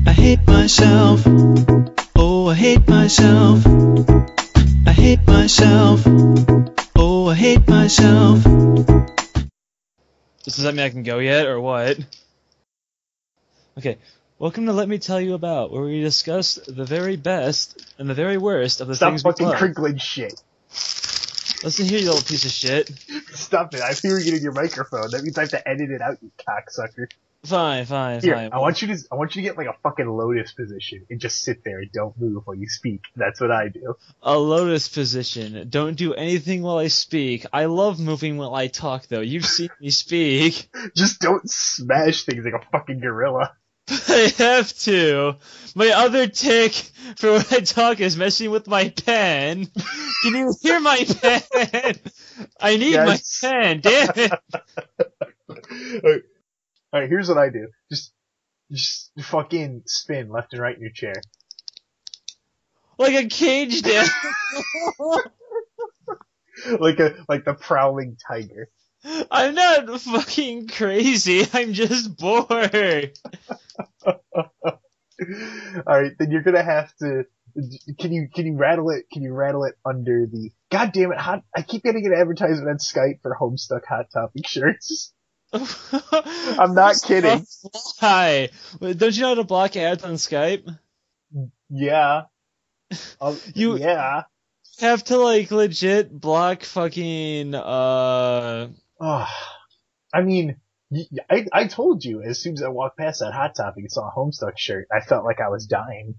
I hate myself. Oh, I hate myself. I hate myself. Oh, I hate myself. Does that mean I can go yet, or what? Okay, welcome to Let Me Tell You About, where we discuss the very best and the very worst of the Stop things we fucking love. crinkling shit. Listen here, you little piece of shit. Stop it. I'm hearing it in your microphone. That means I have to edit it out, you cocksucker. Fine. Here, I want you to get like a fucking lotus position and just sit there and don't move while you speak. That's what I do. A lotus position. Don't do anything while I speak. I love moving while I talk, though. You've seen me speak. Just don't smash things like a fucking gorilla. I have to. My other tick for when I talk is messing with my pen. Can you hear my pen? I need my pen, damn it. Alright, here's what I do. Just fucking spin left and right in your chair. Like a caged animal. like the prowling tiger. I'm not fucking crazy. I'm just bored. Alright, then you're gonna have to. Can you rattle it? Can you rattle it under the? God damn it! I keep getting an advertisement on Skype for Homestuck Hot Topic shirts. I'm not kidding. Why? Don't you know how to block ads on Skype? Yeah. You have to like legit block fucking I mean, I told you as soon as I walked past that Hot Topic and saw a Homestuck shirt, I felt like I was dying.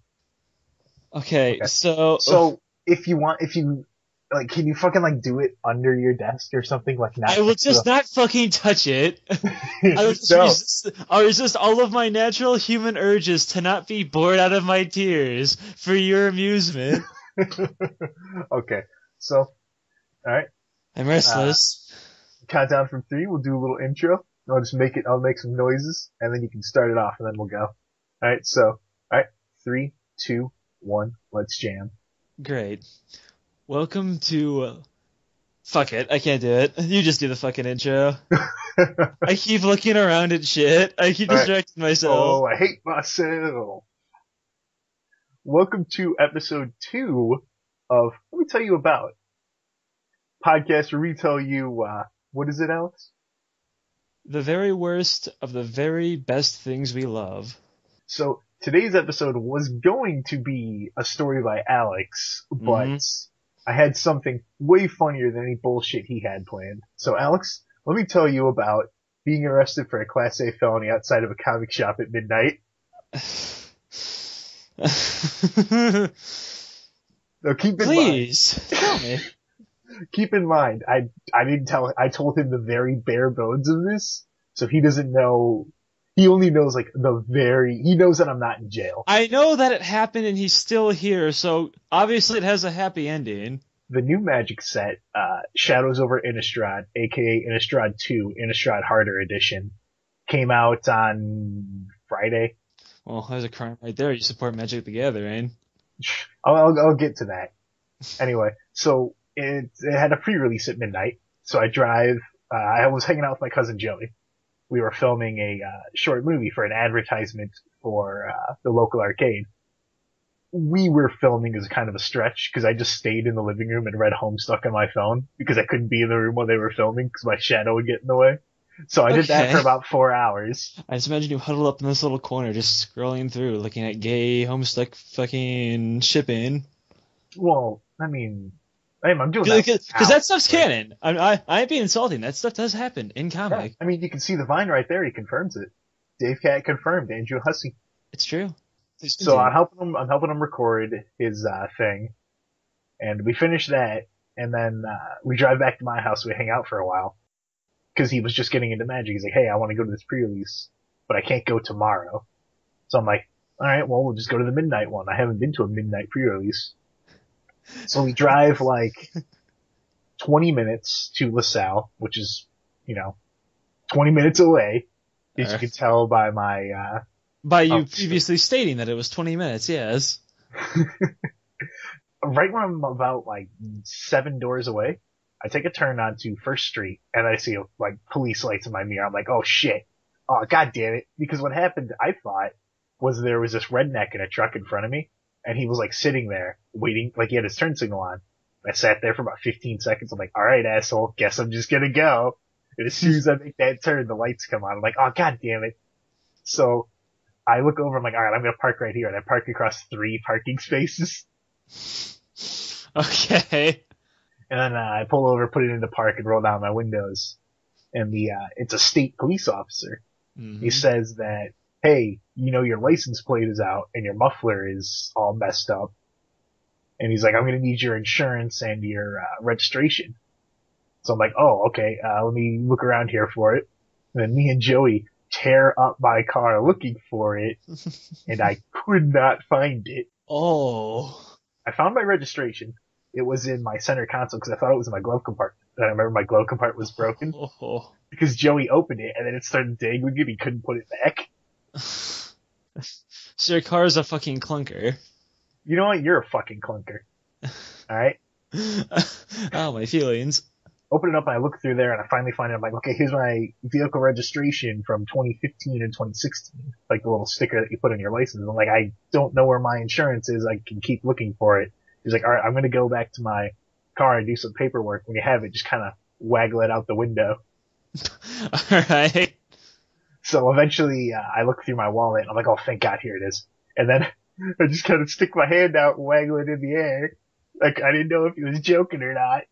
Okay. So if you like, can you fucking like do it under your desk or something like that? I will just not fucking touch it. I'll resist all of my natural human urges to not be bored out of my tears for your amusement. Okay, so, alright. I'm restless. Count down from 3, we'll do a little intro. I'll make some noises, and then you can start it off, and then we'll go. Alright, so, 3, 2, 1, let's jam. Great. Welcome to... Fuck it, I can't do it. You just do the fucking intro. I keep looking around at shit. I keep distracting myself. Oh, I hate myself. Welcome to episode 2 of Let Me Tell You About. Podcast where we tell you, what is it, Alex? The very worst of the very best things we love. So, today's episode was going to be a story by Alex, but I had something way funnier than any bullshit he had planned. So, Alex, let me tell you about being arrested for a Class A felony outside of a comic shop at midnight. Now, Please, tell me. Keep in mind, I told him the very bare bones of this, so he doesn't know, he only knows like he knows that I'm not in jail. I know that it happened and he's still here, so obviously it has a happy ending. The new Magic set, Shadows over Innistrad, aka Innistrad 2, Innistrad Harder Edition, came out on Friday. Well, there's a crime right there. You support Magic the Gathering. I'll get to that. Anyway, so it had a pre-release at midnight, so I was hanging out with my cousin Joey. We were filming a short movie for an advertisement for the local arcade. We were filming as kind of a stretch because I just stayed in the living room and read Homestuck on my phone because I couldn't be in the room while they were filming because my shadow would get in the way. So I did that for about 4 hours. I just imagine you huddled up in this little corner just scrolling through, looking at gay Homestuck fucking shipping. Well, I mean, I'm doing that. Because that stuff's canon. I ain't being insulting. That stuff does happen in comic. Yeah, I mean, you can see the vine right there. He confirms it. Dave Cat confirmed. Andrew Hussey. It's true. So I'm helping him record his thing, and we finish that, and then we drive back to my house. We hang out for a while because he was just getting into Magic. He's like, "Hey, I want to go to this pre-release, but I can't go tomorrow." So I'm like, "All right, well, we'll just go to the midnight one. I haven't been to a midnight pre-release." So we drive like 20 minutes to LaSalle, which is, 20 minutes away, as you can tell by my by you previously stating that it was 20 minutes, yes. Right when I'm about like 7 doors away, I take a turn onto First Street and I see like police lights in my mirror. I'm like, oh shit. Oh, god damn it. Because what happened, I thought, was there was this redneck in a truck in front of me, and he was like sitting there waiting, like he had his turn signal on. I sat there for about 15 seconds. I'm like, all right, asshole, guess I'm just gonna go. And as soon as I make that turn, the lights come on. I'm like, oh, god damn it. So I look over, I'm like, all right, I'm gonna park right here. And I park across 3 parking spaces. Okay. And then I pull over, put it into park, and roll down my windows. And it's a state police officer. Mm-hmm. He says that, hey, you know, your license plate is out and your muffler is all messed up. And he's like, I'm gonna need your insurance and your registration. So I'm like, oh, okay, let me look around here for it. And then me and Joey tear up my car looking for it, and I could not find it. Oh. I found my registration. It was in my center console because I thought it was in my glove compartment. Then I remember my glove compartment was broken because Joey opened it and then it started dangling it. He couldn't put it back. So your car's a fucking clunker. You know what? You're a fucking clunker. Alright? Oh, my feelings. Open it up and I look through there and I finally find it. I'm like, okay, here's my vehicle registration from 2015 and 2016. Like the little sticker that you put on your license. I'm like, I don't know where my insurance is. I can keep looking for it. He's like, all right, I'm going to go back to my car and do some paperwork. When you have it, just kind of waggle it out the window. All right. So eventually, I look through my wallet and I'm like, oh, thank God, here it is. And then I just kind of stick my hand out and waggle it in the air. Like, I didn't know if he was joking or not.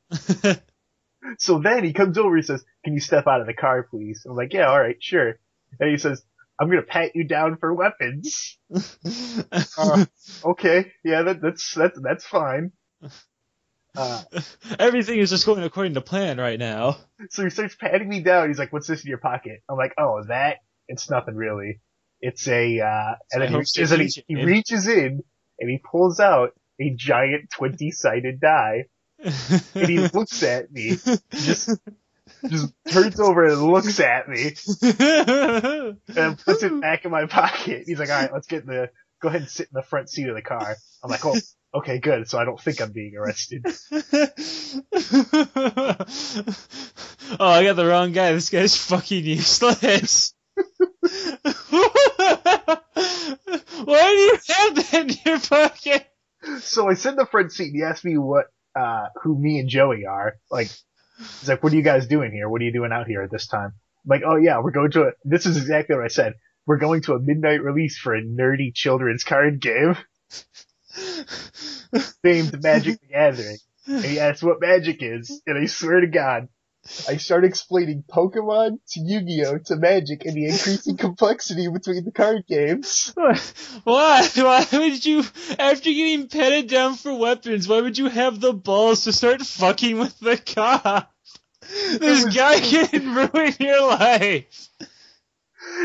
So then he comes over, he says, can you step out of the car, please? I'm like, yeah, all right, sure. And he says, I'm going to pat you down for weapons. Okay, yeah, that's fine. Everything is just going according to plan right now. So he starts patting me down. He's like, what's this in your pocket? I'm like, oh, that? It's nothing really. It's a, and then he reaches in and he pulls out a giant 20-sided die. And he looks at me, just turns over and looks at me, and puts it back in my pocket. He's like, all right, go ahead and sit in the front seat of the car. I'm like, oh, okay, good. So I don't think I'm being arrested. Oh, I got the wrong guy. This guy's fucking useless. Why do you have that in your pocket? So I sit in the front seat and he asked me who me and Joey are. Like, he's like, what are you guys doing here? What are you doing out here at this time? I'm like, oh yeah, we're going to this is exactly what I said. We're going to a midnight release for a nerdy children's card game named Magic the Gathering. And he asked what Magic is, and I swear to God, I start explaining Pokemon to Yu-Gi-Oh! To Magic and the increasing complexity between the card games. Why? Why would you, after getting petted down for weapons, why would you have the balls to start fucking with the cop? This guy can ruin your life.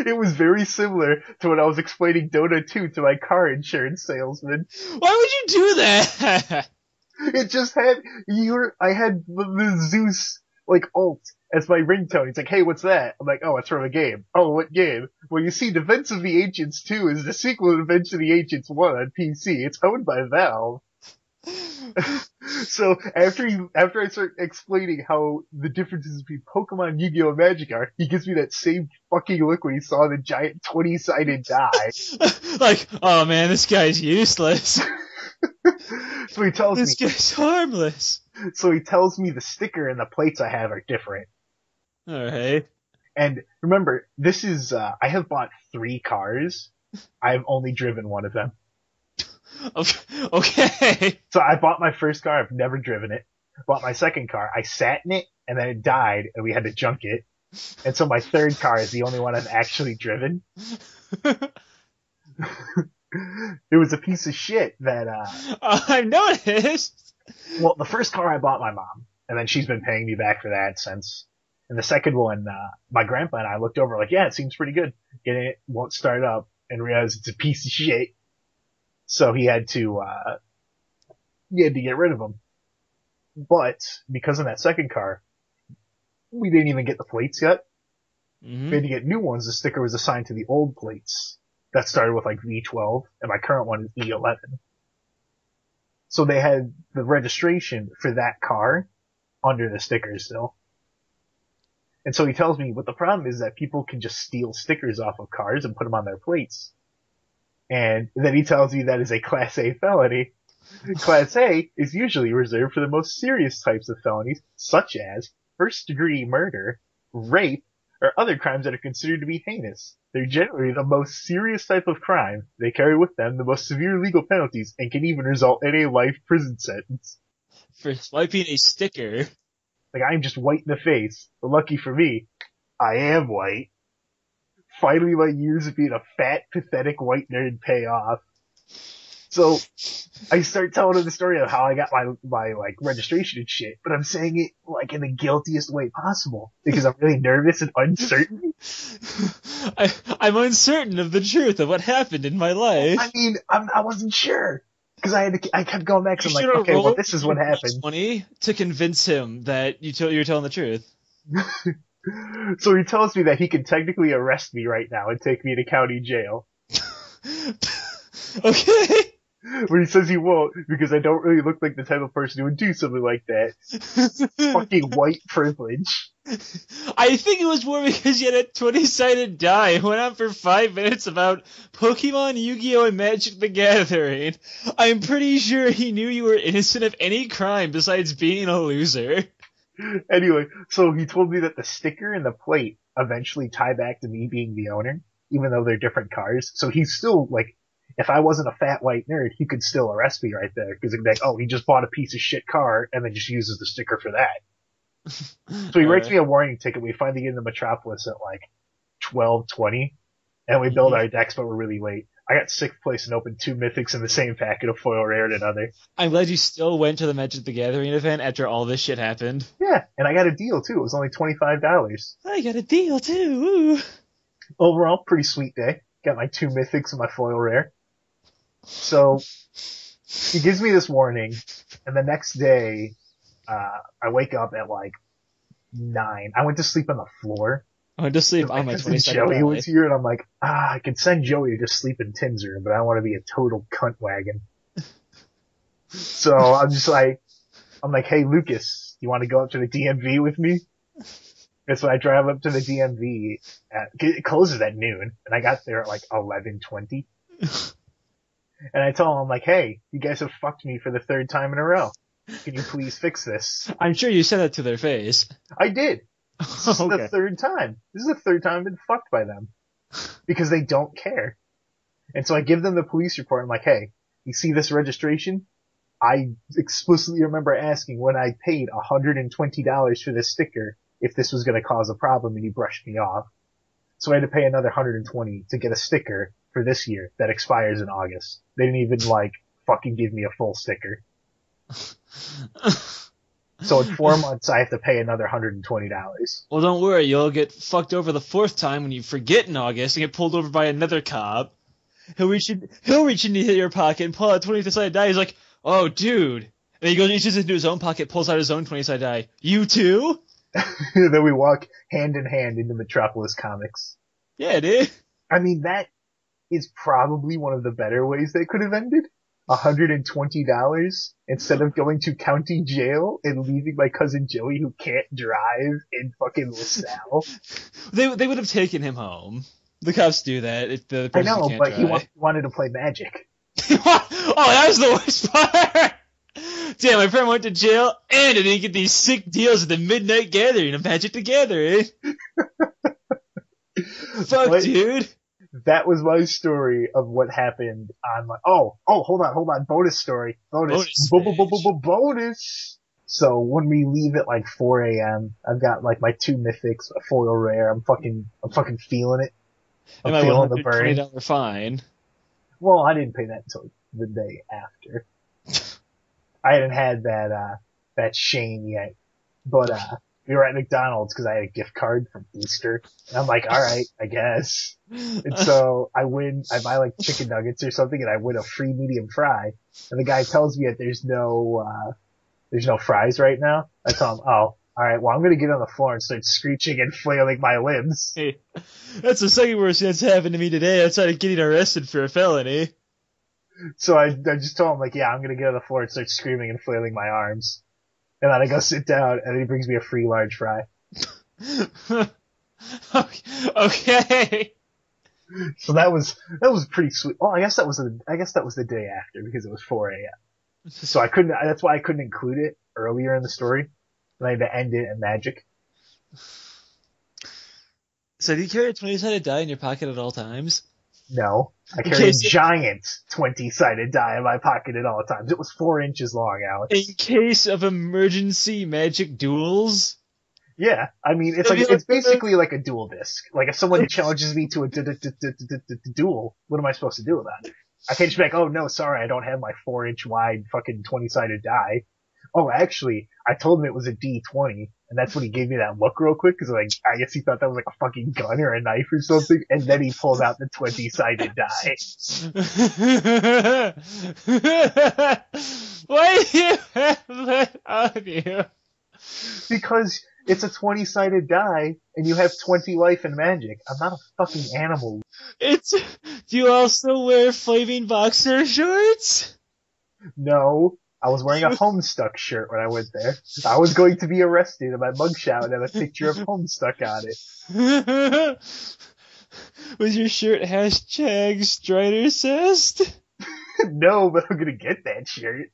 It was very similar to when I was explaining Dota 2 to my car insurance salesman. Why would you do that? It just had, I had the Zeus, like, alt as my ringtone. He's like, hey, what's that? I'm like, oh, it's from a game. Oh, what game? Well, you see, Defense of the Ancients 2 is the sequel to Defense of the Ancients 1 on PC. It's owned by Valve. So, after I start explaining how the differences between Pokemon, Yu-Gi-Oh! And Magic are, he gives me that same fucking look when he saw the giant 20-sided die. Like, oh man, this guy's useless. So he tells me. This guy's harmless. So he tells me the sticker and the plates I have are different. Alright. And remember, this is, I have bought 3 cars. I've only driven one of them. Okay. So I bought my first car, I've never driven it. Bought my second car, I sat in it, and then it died, and we had to junk it. And so my third car is the only one I've actually driven. It was a piece of shit that, I've noticed. Well, the first car I bought my mom, and then she's been paying me back for that since. And the second one, my grandpa and I looked over like, yeah, it seems pretty good. Getting it won't start up, and realized it's a piece of shit. So he had to get rid of them. But, because of that second car, we didn't even get the plates yet. Mm-hmm. We had to get new ones. The sticker was assigned to the old plates. That started with like V12, and my current one is E11. So they had the registration for that car under the sticker still. And so he tells me what the problem is that people can just steal stickers off of cars and put them on their plates. And then he tells me that is a Class A felony. Class A is usually reserved for the most serious types of felonies, such as first-degree murder, rape, or other crimes that are considered to be heinous. They're generally the most serious type of crime. They carry with them the most severe legal penalties and can even result in a life prison sentence. For swiping a sticker. Like, I'm just white in the face, but lucky for me, I am white. Finally, my years of being a fat, pathetic white nerd pay off. So, I start telling him the story of how I got my like, registration and shit, but I'm saying it, like, in the guiltiest way possible, because I'm really nervous and uncertain. I'm uncertain of the truth of what happened in my life. I mean, I wasn't sure. Because I kept going back, so I'm like, okay, well, this is what happened. 20 to convince him that you're telling the truth. So he tells me that he can technically arrest me right now and take me to county jail. Okay. But he says he won't, because I don't really look like the type of person who would do something like that. Fucking white privilege. I think it was more because you had a 20-sided die and went on for 5 minutes about Pokemon, Yu-Gi-Oh! And Magic the Gathering. I'm pretty sure he knew you were innocent of any crime besides being a loser. Anyway, so he told me that the sticker and the plate eventually tie back to me being the owner, even though they're different cars. So he's still, like, if I wasn't a fat white nerd, he could still arrest me right there. Because he'd be like, oh, he just bought a piece of shit car and then just uses the sticker for that. So he writes me a warning ticket. We finally get into Metropolis at like 12:20, and we build our decks, but we're really late. I got 6th place and opened 2 mythics in the same packet of foil rare and another. I'm glad you still went to the Magic the Gathering event after all this shit happened. Yeah, and I got a deal too. It was only $25. I got a deal too. Ooh. Overall, pretty sweet day. Got my 2 mythics and my foil rare. So he gives me this warning, and the next day, I wake up at like 9. I went to sleep on the floor. I went to sleep on my 22nd Joey was here, and I'm like, I could send Joey to just sleep in Tim's room, but I don't want to be a total cunt wagon. So I'm just like, hey Lucas, you want to go up to the DMV with me? And so I drive up to the DMV. It closes at noon, and I got there at like 11:20. And I tell him, I'm like, hey, you guys have fucked me for the 3rd time in a row. Can you please fix this? I'm sure you said that to their face. I did. This is the 3rd time. This is the 3rd time I've been fucked by them. Because they don't care. And so I give them the police report. I'm like, hey, you see this registration? I explicitly remember asking when I paid $120 for this sticker if this was going to cause a problem, and he brushed me off. So I had to pay another $120 to get a sticker for this year that expires in August. They didn't even, like, fucking give me a full sticker. So in 4 months, I have to pay another $120. Well, don't worry. You'll get fucked over the 4th time when you forget in August and get pulled over by another cop. He'll reach into your pocket and pull out a 20-sided die. He's like, oh, dude. And he reaches into his own pocket, pulls out his own 20-sided die. You too? Then we walk hand in hand into Metropolis Comics. Yeah, dude. I mean, that is probably one of the better ways they could have ended. $120 instead of going to county jail and leaving my cousin Joey, who can't drive, in fucking LaSalle. They would have taken him home. The cops do that if the person I know, can't but drive. he wanted to play Magic. Oh, that was the worst part! Damn, my friend went to jail and I didn't get these sick deals at the Midnight Gathering of Magic the Gathering. Fuck, dude. That was my story of what happened on my, hold on, bonus story. Bonus! So when we leave at like 4 a.m., I've got like my 2 mythics, a foil rare, I'm fucking feeling it. I'm feeling the burn. $120 fine. Well, I didn't pay that until the day after. I hadn't had that shame yet. But, we were at McDonald's because I had a gift card from Easter. And I'm like, alright, I guess. And so I buy like chicken nuggets or something and I win a free medium fry. And the guy tells me that there's no fries right now. I tell him, oh, alright, well I'm gonna get on the floor and start screeching and flailing my limbs. Hey, that's the second worst thing that's happened to me today outside of getting arrested for a felony. So I just told him, like, yeah, I'm gonna get on the floor and start screaming and flailing my arms. And then I go sit down, and then he brings me a free large fry. Okay. So that was pretty sweet. Oh, I guess that was the day after because it was 4 a.m. So I couldn't. That's why I couldn't include it earlier in the story. And I had to end it in magic. So do you carry a 20-sided die in your pocket at all times? No, I carry a giant 20-sided die in my pocket at all times. It was 4 inches long, Alex. In case of emergency magic duels? Yeah, I mean, it's basically like a duel disc. Like if someone challenges me to a duel, what am I supposed to do about it? I can't just be like, oh no, sorry, I don't have my 4-inch wide fucking 20-sided die. Oh, actually, I told him it was a D20, and that's when he gave me that look real quick, because like, I guess he thought that was like a fucking gun or a knife or something, and then he pulled out the 20-sided die. Why do you have that on you? Because it's a 20-sided die, and you have 20 life and magic. I'm not a fucking animal. Do you also wear flaming boxer shorts? No. I was wearing a Homestuck shirt when I went there. I was going to be arrested, and my mugshot would have a picture of Homestuck on it. Was your shirt hashtag Strider Cest? No, but I'm gonna get that shirt.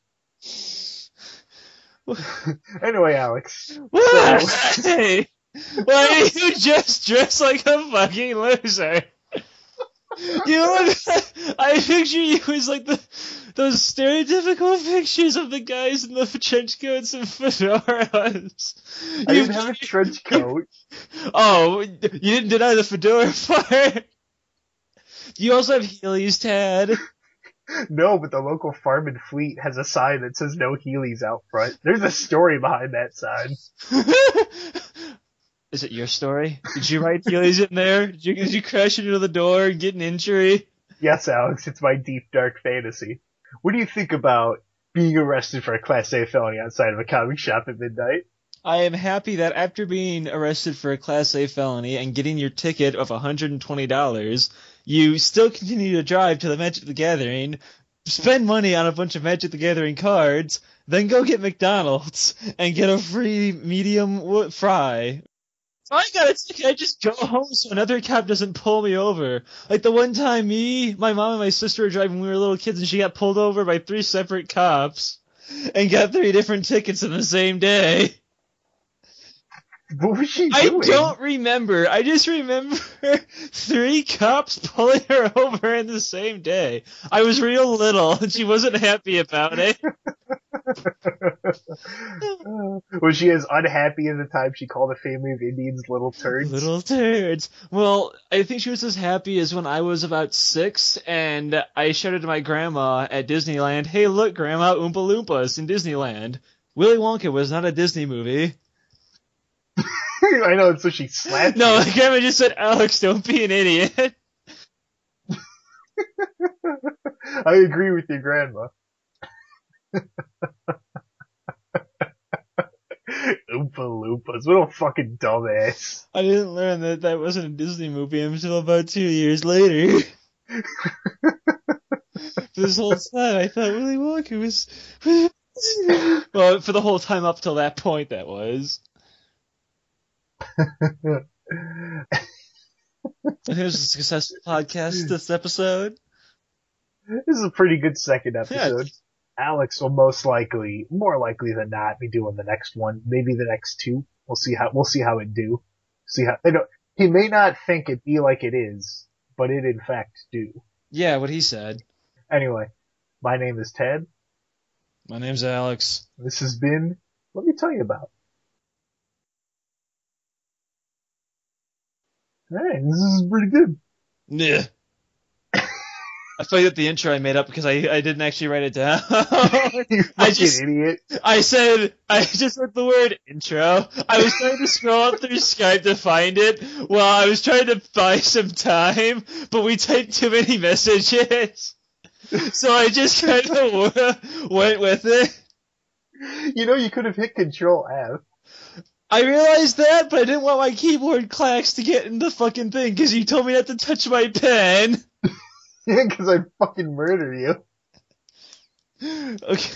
Anyway, Alex. Hey! Why do you just dress like a fucking loser? I picture you as like those stereotypical pictures of the guys in the trench coats and fedoras. I didn't have a trench coat. Oh, you didn't deny the fedora part? Do you also have Heelys, Tad? No, but the local farm and fleet has a sign that says no Heelys out front. There's a story behind that sign. Is it your story? Did you write Heelys in there? Did you crash into the door and get an injury? Yes, Alex, it's my deep, dark fantasy. What do you think about being arrested for a Class A felony outside of a comic shop at midnight? I am happy that after being arrested for a Class A felony and getting your ticket of $120, you still continue to drive to the Magic the Gathering, spend money on a bunch of Magic the Gathering cards, then go get McDonald's and get a free medium fry. If I got a ticket, I just go home so another cop doesn't pull me over. Like the one time my mom and my sister were driving when we were little kids and she got pulled over by 3 separate cops and got 3 different tickets in the same day. What was she doing? I don't remember. I just remember 3 cops pulling her over in the same day. I was real little, and she wasn't happy about it. Was she as unhappy as the time she called a family of Indians little turds? Little turds. Well, I think she was as happy as when I was about 6, and I shouted to my grandma at Disneyland, "Hey, look, Grandma, Oompah-Loompahs in Disneyland." Willy Wonka was not a Disney movie. I know, so she slapped No, you. my grandma just said, "Alex, don't be an idiot." I agree with your grandma. Oompah-Loompahs, what a fucking dumbass. I didn't learn that wasn't a Disney movie until about 2 years later. This whole time, I thought Willy Wonka was... Well, for the whole time up till that point, that was. I think it was a successful podcast, this episode. This is a pretty good second episode. Yeah. Alex will more likely than not, be doing the next one. Maybe the next 2. We'll see how it do. He may not think it be like it is, but it in fact do. Yeah, what he said. Anyway, my name is Ted. My name's Alex. This has been Let Me Tell You About. Alright, this is pretty good. Yeah. I thought that the intro I made up because I didn't actually write it down. You fucking idiot. I just wrote the word intro. I was trying to scroll up through Skype to find it while I was trying to buy some time, but we typed too many messages. So I just kind of went with it. You know, you could have hit Control F. I realized that, but I didn't want my keyboard clacks to get in the fucking thing because you told me not to touch my pen. Yeah, because I fucking murder you. Okay.